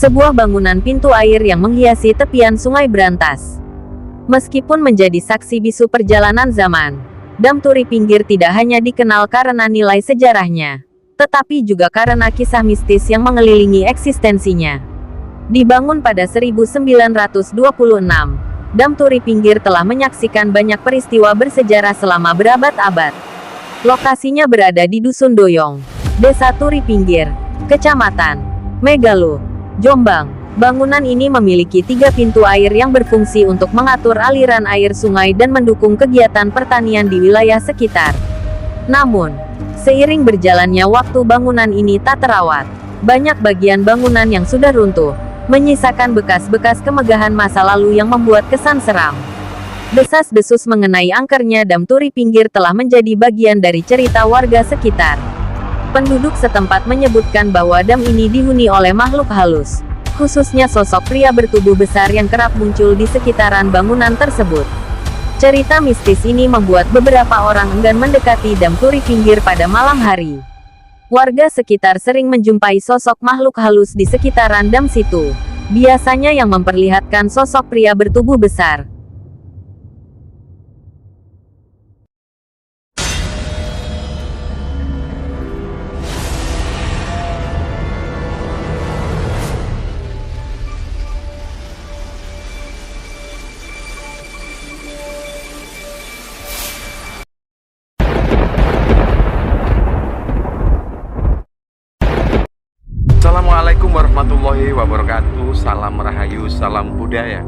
sebuah bangunan pintu air yang menghiasi tepian Sungai Brantas. Meskipun menjadi saksi bisu perjalanan zaman, Dam Turi Pinggir tidak hanya dikenal karena nilai sejarahnya, tetapi juga karena kisah mistis yang mengelilingi eksistensinya. Dibangun pada 1926, Dam Turi Pinggir telah menyaksikan banyak peristiwa bersejarah selama berabad-abad. Lokasinya berada di Dusun Doyong, Desa Turi Pinggir, Kecamatan Megalo, Jombang. Bangunan ini memiliki 3 pintu air yang berfungsi untuk mengatur aliran air sungai dan mendukung kegiatan pertanian di wilayah sekitar. Namun, seiring berjalannya waktu bangunan ini tak terawat. Banyak bagian bangunan yang sudah runtuh, menyisakan bekas-bekas kemegahan masa lalu yang membuat kesan seram. Desas-desus mengenai angkernya Dam Turi Pinggir telah menjadi bagian dari cerita warga sekitar. Penduduk setempat menyebutkan bahwa dam ini dihuni oleh makhluk halus, khususnya sosok pria bertubuh besar yang kerap muncul di sekitaran bangunan tersebut. Cerita mistis ini membuat beberapa orang enggan mendekati Dam Turi Pinggir pada malam hari. Warga sekitar sering menjumpai sosok makhluk halus di sekitaran dam situ, biasanya yang memperlihatkan sosok pria bertubuh besar. Assalamualaikum warahmatullahi wabarakatuh. Salam Rahayu, salam budaya.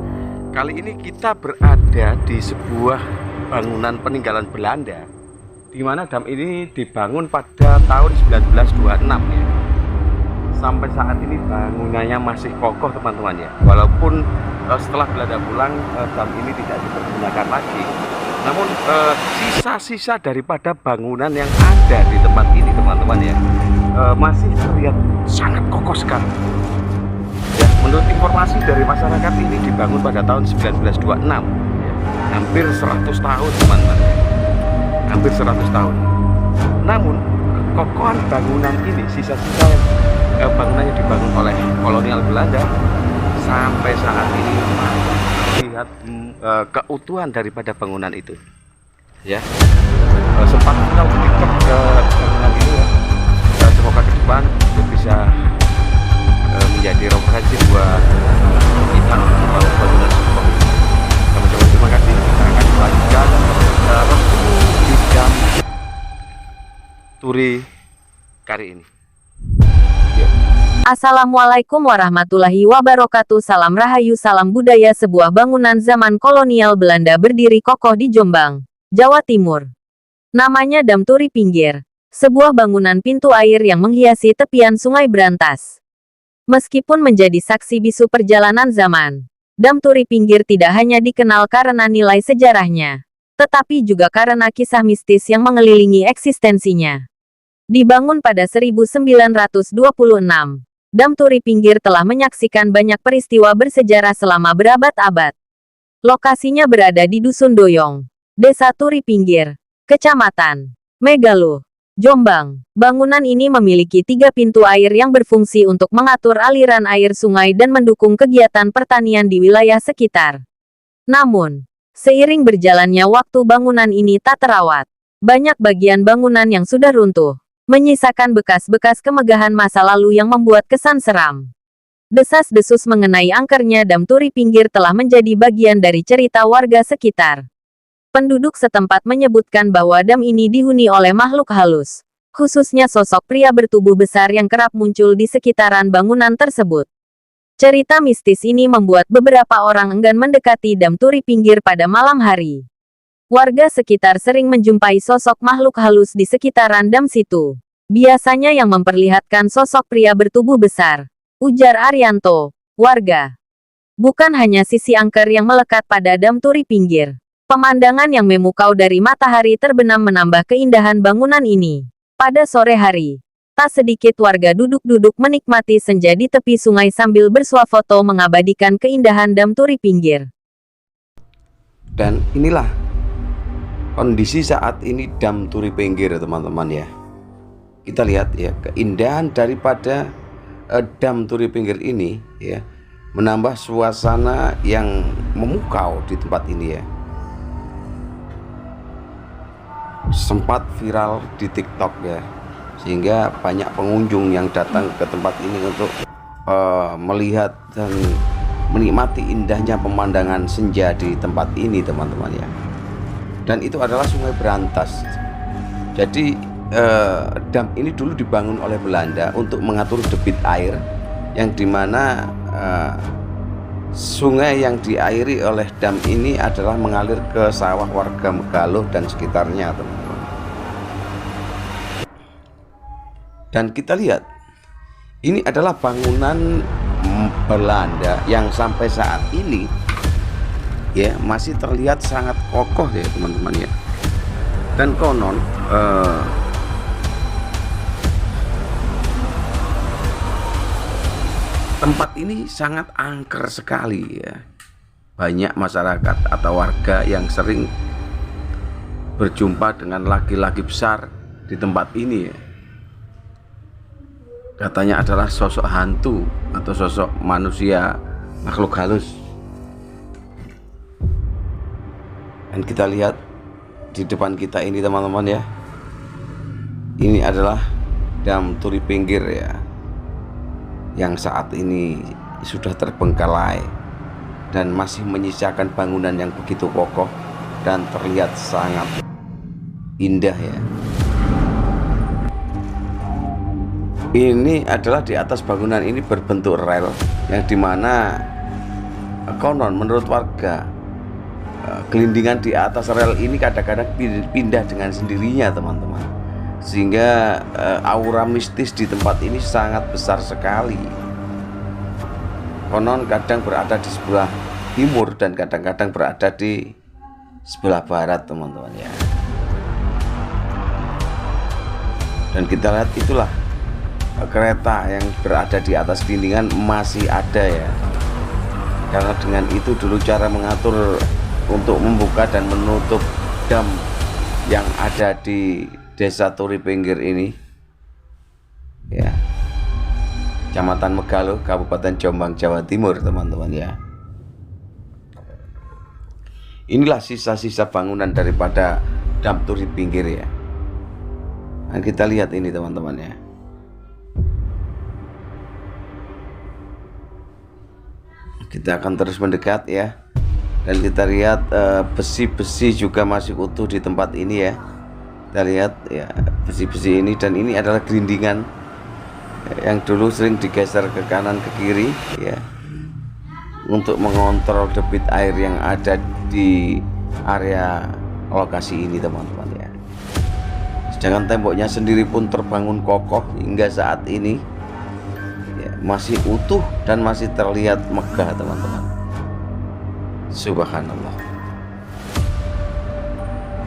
Kali ini kita berada di sebuah bangunan peninggalan Belanda, di mana dam ini dibangun pada tahun 1926 ya. Sampai saat ini bangunannya masih kokoh teman-teman ya. Walaupun setelah Belanda pulang dam ini tidak dipergunakan lagi, namun sisa-sisa daripada bangunan yang ada di tempat ini teman-teman ya, masih terlihat sangat kokoh sekali. Ya, menurut informasi dari masyarakat, ini dibangun pada tahun 1926, ya, hampir 100 tahun teman-teman, hampir 100 tahun. Namun kekokohan bangunan ini, sisa-sisa bangunan yang dibangun oleh kolonial Belanda, sampai saat ini melihat keutuhan daripada bangunan itu. Ya, sempat kita TikTok ke bangunan itu ya. Semoga ke depan itu bisa menjadi referensi buat kita untuk membangun bangunan sekolah. Teman-teman, terima kasih. Kita akan melanjutkan di Dam Turi kali ini. Assalamualaikum warahmatullahi wabarakatuh. Salam Rahayu, salam budaya. Sebuah bangunan zaman kolonial Belanda berdiri kokoh di Jombang, Jawa Timur. Namanya Dam Turi Pinggir, sebuah bangunan pintu air yang menghiasi tepian Sungai Brantas. Meskipun menjadi saksi bisu perjalanan zaman, Dam Turi Pinggir tidak hanya dikenal karena nilai sejarahnya, tetapi juga karena kisah mistis yang mengelilingi eksistensinya. Dibangun pada 1926, Dam Turi Pinggir telah menyaksikan banyak peristiwa bersejarah selama berabad-abad. Lokasinya berada di Dusun Doyong, Desa Turi Pinggir, Kecamatan Megalo, Jombang. Bangunan ini memiliki 3 pintu air yang berfungsi untuk mengatur aliran air sungai dan mendukung kegiatan pertanian di wilayah sekitar. Namun, seiring berjalannya waktu bangunan ini tak terawat. Banyak bagian bangunan yang sudah runtuh, menyisakan bekas-bekas kemegahan masa lalu yang membuat kesan seram. Desas-desus mengenai angkernya Dam Turi Pinggir telah menjadi bagian dari cerita warga sekitar. Penduduk setempat menyebutkan bahwa dam ini dihuni oleh makhluk halus, khususnya sosok pria bertubuh besar yang kerap muncul di sekitaran bangunan tersebut. Cerita mistis ini membuat beberapa orang enggan mendekati Dam Turi Pinggir pada malam hari. Warga sekitar sering menjumpai sosok makhluk halus di sekitaran dam situ, biasanya yang memperlihatkan sosok pria bertubuh besar, ujar Arianto, warga. Bukan hanya sisi angker yang melekat pada Dam Turi Pinggir, pemandangan yang memukau dari matahari terbenam menambah keindahan bangunan ini. Pada sore hari, tak sedikit warga duduk-duduk menikmati senja di tepi sungai sambil bersuah foto mengabadikan keindahan Dam Turi Pinggir. Dan inilah kondisi saat ini Dam Turi Pinggir teman-teman ya. Kita lihat ya keindahan daripada dam Turi Pinggir ini ya menambah suasana yang memukau di tempat ini ya. Sempat viral di TikTok ya, sehingga banyak pengunjung yang datang ke tempat ini untuk melihat dan menikmati indahnya pemandangan senja di tempat ini teman-teman ya. Dan itu adalah Sungai Berantas. Jadi dam ini dulu dibangun oleh Belanda untuk mengatur debit air, yang dimana sungai yang diairi oleh dam ini adalah mengalir ke sawah warga Megaluh dan sekitarnya teman-teman. Dan kita lihat ini adalah bangunan Belanda yang sampai saat ini ya masih terlihat sangat kokoh ya teman-teman ya. Dan konon tempat ini sangat angker sekali ya. Banyak masyarakat atau warga yang sering berjumpa dengan laki-laki besar di tempat ini ya. Katanya adalah sosok hantu atau sosok manusia makhluk halus. Dan kita lihat di depan kita ini teman-teman ya, ini adalah dam Turi Pinggir ya, yang saat ini sudah terbengkalai dan masih menyisakan bangunan yang begitu kokoh dan terlihat sangat indah ya. Ini adalah di atas bangunan ini berbentuk rel, yang dimana konon menurut warga gelindingan di atas rel ini kadang-kadang pindah dengan sendirinya teman-teman, sehingga aura mistis di tempat ini sangat besar sekali. Konon kadang berada di sebelah timur dan kadang-kadang berada di sebelah barat teman-teman ya. Dan kita lihat itulah kereta yang berada di atas dindingan masih ada ya, karena dengan itu dulu cara mengatur untuk membuka dan menutup dam yang ada di Desa Turi Pinggir ini ya, Kecamatan Megaluh, Kabupaten Jombang, Jawa Timur teman-teman ya. Inilah sisa-sisa bangunan daripada dam Turi Pinggir ya. Nah, kita lihat ini teman-teman ya. Kita akan terus mendekat ya, dan kita lihat besi-besi juga masih utuh di tempat ini ya. Kita lihat ya besi-besi ini, dan ini adalah gelindingan yang dulu sering digeser ke kanan ke kiri ya, untuk mengontrol debit air yang ada di area lokasi ini teman-teman ya. Sedangkan temboknya sendiri pun terbangun kokoh hingga saat ini ya, masih utuh dan masih terlihat megah teman-teman. Subhanallah.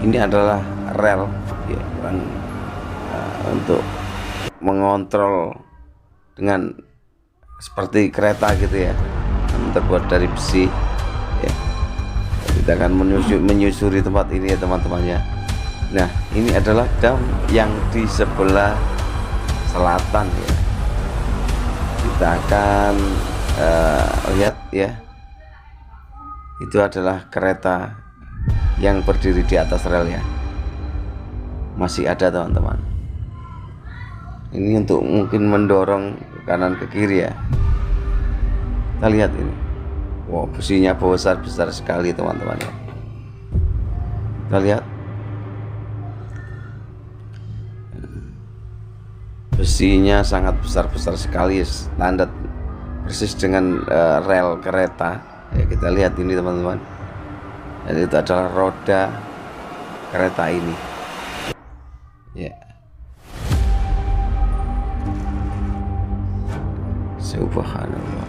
Ini adalah rel ya, untuk mengontrol dengan seperti kereta gitu ya, terbuat dari besi ya. Kita akan menyusuri tempat ini ya teman-teman ya. Nah, ini adalah dam yang di sebelah selatan ya. Kita akan lihat ya, itu adalah kereta yang berdiri di atas rel ya, masih ada teman-teman. Ini untuk mungkin mendorong ke kanan ke kiri ya. Kita lihat ini, wow, besinya besar-besar sekali teman-teman ya. Kita lihat besinya sangat besar-besar sekali, standar persis dengan rel kereta ya. Kita lihat ini teman-teman, dan itu adalah roda kereta ini ya. Subhanallah.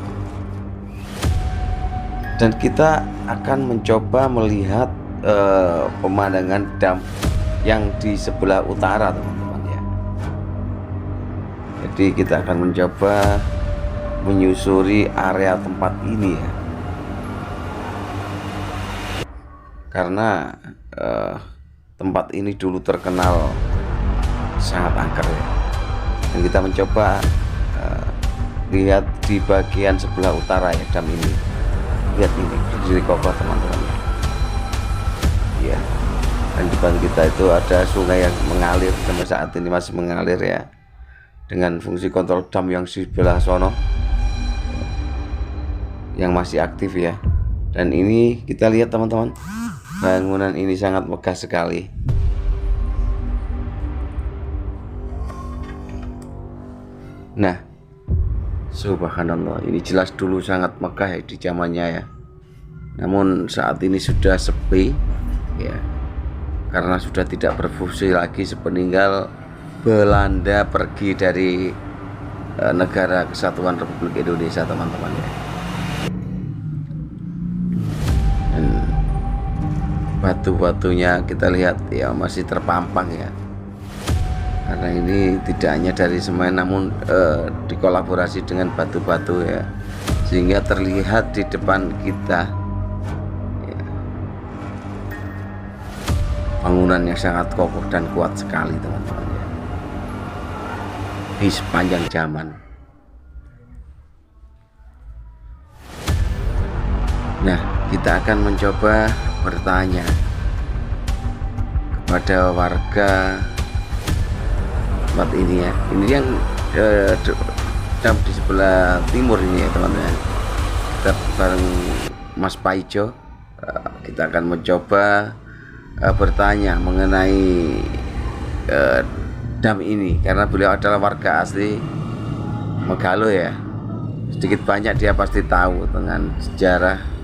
Dan kita akan mencoba melihat pemandangan dam yang di sebelah utara teman-teman ya. Jadi kita akan mencoba menyusuri area tempat ini ya, karena tempat ini dulu terkenal sangat angker ya. Dan kita mencoba Lihat di bagian sebelah utara ya dam ini. Lihat ini berdiri kokoh teman-teman. Ya. Dan di depan kita itu ada sungai yang mengalir, sampai saat ini masih mengalir ya. Dengan fungsi kontrol dam yang sebelah sono yang masih aktif ya. Dan ini kita lihat teman-teman, bangunan ini sangat megah sekali. Nah, subhanallah, ini jelas dulu sangat megah ya di zamannya ya. Namun saat ini sudah sepi ya, karena sudah tidak berfungsi lagi sepeninggal Belanda pergi dari negara Kesatuan Republik Indonesia teman-teman ya. Dan batu-batunya kita lihat ya masih terpampang ya, karena ini tidak hanya dari semen namun dikolaborasi dengan batu-batu ya, sehingga terlihat di depan kita ya, bangunan yang sangat kokoh dan kuat sekali teman-teman ya, di sepanjang zaman. Nah, kita akan mencoba bertanya kepada warga tempat ini ya. Ini yang di sebelah timur ini ya teman-teman. Kita bareng Mas Paijo, kita akan mencoba bertanya mengenai dam ini, karena beliau adalah warga asli Megalo ya. Sedikit banyak dia pasti tahu dengan sejarah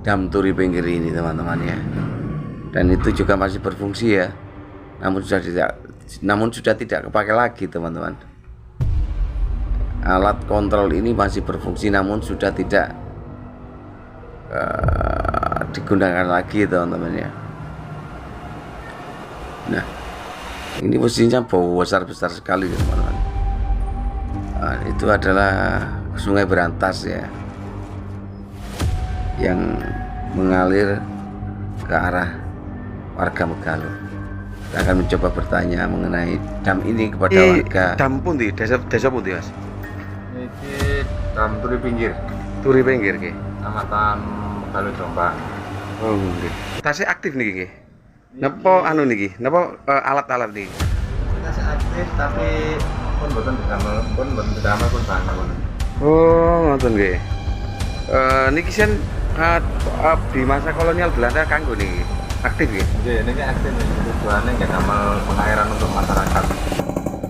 dam Turi Pinggir ini teman-teman ya. Dan itu juga masih berfungsi ya, namun sudah tidak kepakai lagi teman-teman. Alat kontrol ini masih berfungsi namun sudah tidak digunakan lagi teman-teman ya. Nah, ini mesinnya bau besar-besar sekali teman-teman. Nah, itu adalah Sungai Berantas ya, yang mengalir ke arah warga Megalo. Kita akan mencoba bertanya mengenai dam ini kepada warga. Dam pun di desa pun di Mas. Ini dam Turi Pinggir. Turi Pinggir nggih. Kecamatan Megalo Jombang. Oh nggih. Tasih aktif niki nggih. Napa anu niki? Napa alat-alat niki? Tasih aktif tapi pun boten didamel pun bangun. Oh, ngoten nggih. Niki sen di masa kolonial Belanda kanggo niki. Aktif nggih. Nggih, niki aktif tujuannya nggih damel pengairan untuk masyarakat.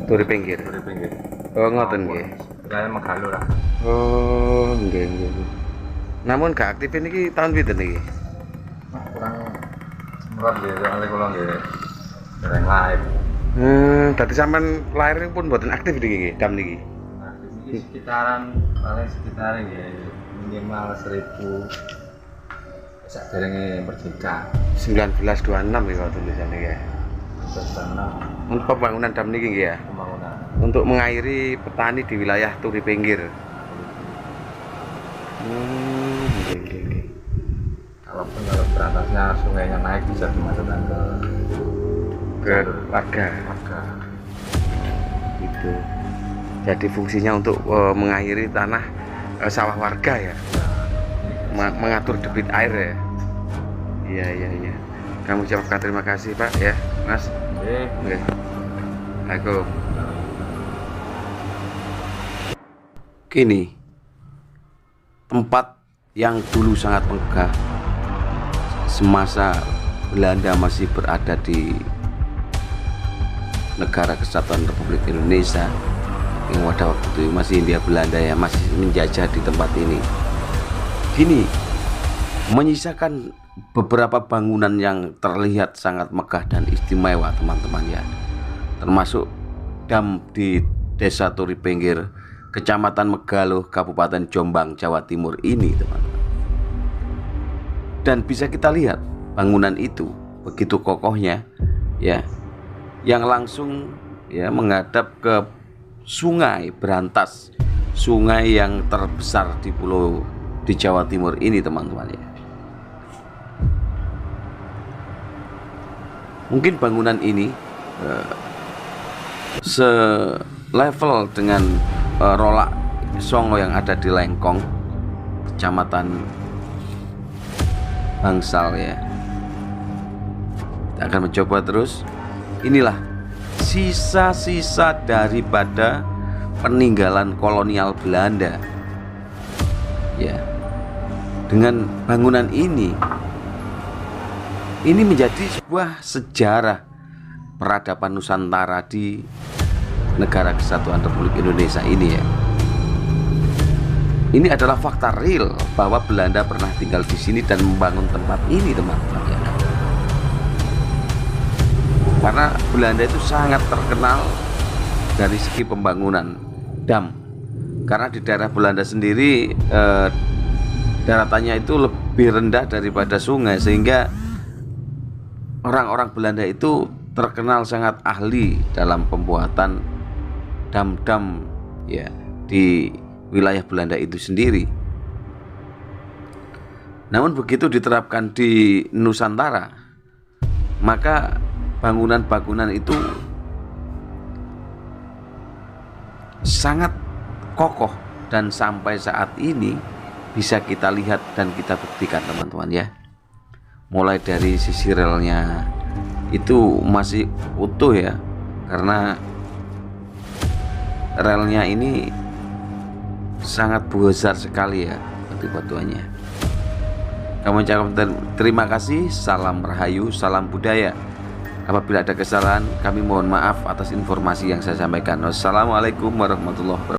Turi Pinggir. Turi Pinggir. Oh, ngoten nggih. Wilayah Megalo lah. Oh, nggih nggih. Namun gak aktif niki tahun pinten niki? Kurang semprot nggih, soalnya kula nggih dereng lahir. Tadi sampean lahir pun boten aktif niki dam niki. Nah, ini paling sekitar nggih minimal 1000 saderenge merdeka. 1926 iki kok tulisannya ya. Bersama Untuk pembangunan dam niki nggih ya. pembangunan. Untuk mengairi petani di wilayah Turi Pinggir. Nggih. Kalau berantasnya sungainya naik bisa dimasukkan Ke warga. Itu. Jadi fungsinya untuk mengairi tanah sawah warga ya. Mengatur debit air ya. Iya. Kami ucapkan terima kasih Pak ya, Mas. Oke. Assalamualaikum. Kini tempat yang dulu sangat megah semasa Belanda masih berada di negara Kesatuan Republik Indonesia, yang pada waktu itu masih Hindia Belanda ya, masih menjajah di tempat ini. Kini menyisakan beberapa bangunan yang terlihat sangat megah dan istimewa teman-teman ya, termasuk dam di Desa Turi Pinggir, Kecamatan Megalo, Kabupaten Jombang, Jawa Timur ini teman-teman. Dan bisa kita lihat bangunan itu begitu kokohnya ya, yang langsung ya menghadap ke Sungai Berantas, sungai yang terbesar di Jawa Timur ini teman-teman ya. Mungkin bangunan ini selevel dengan Rolak Songo yang ada di Lengkong, Kecamatan Bangsal ya. Kita akan mencoba terus. Inilah sisa-sisa daripada peninggalan kolonial Belanda. Ya. Dengan bangunan ini menjadi sebuah sejarah peradaban Nusantara di Negara Kesatuan Republik Indonesia ini ya. Ini adalah fakta real bahwa Belanda pernah tinggal di sini dan membangun tempat ini, teman-teman ya. Karena Belanda itu sangat terkenal dari segi pembangunan dam. Karena di daerah Belanda sendiri daratannya itu lebih rendah daripada sungai, sehingga orang-orang Belanda itu terkenal sangat ahli dalam pembuatan dam-dam ya di wilayah Belanda itu sendiri. Namun begitu diterapkan di Nusantara, maka bangunan-bangunan itu sangat kokoh dan sampai saat ini bisa kita lihat dan kita buktikan, teman-teman ya. Mulai dari sisi relnya itu masih utuh ya, karena relnya ini sangat besar sekali ya batu-batuannya. Kami ucapkan terima kasih, salam rahayu, salam budaya. Apabila ada kesalahan, kami mohon maaf atas informasi yang saya sampaikan. Wassalamualaikum warahmatullahi wabarakatuh.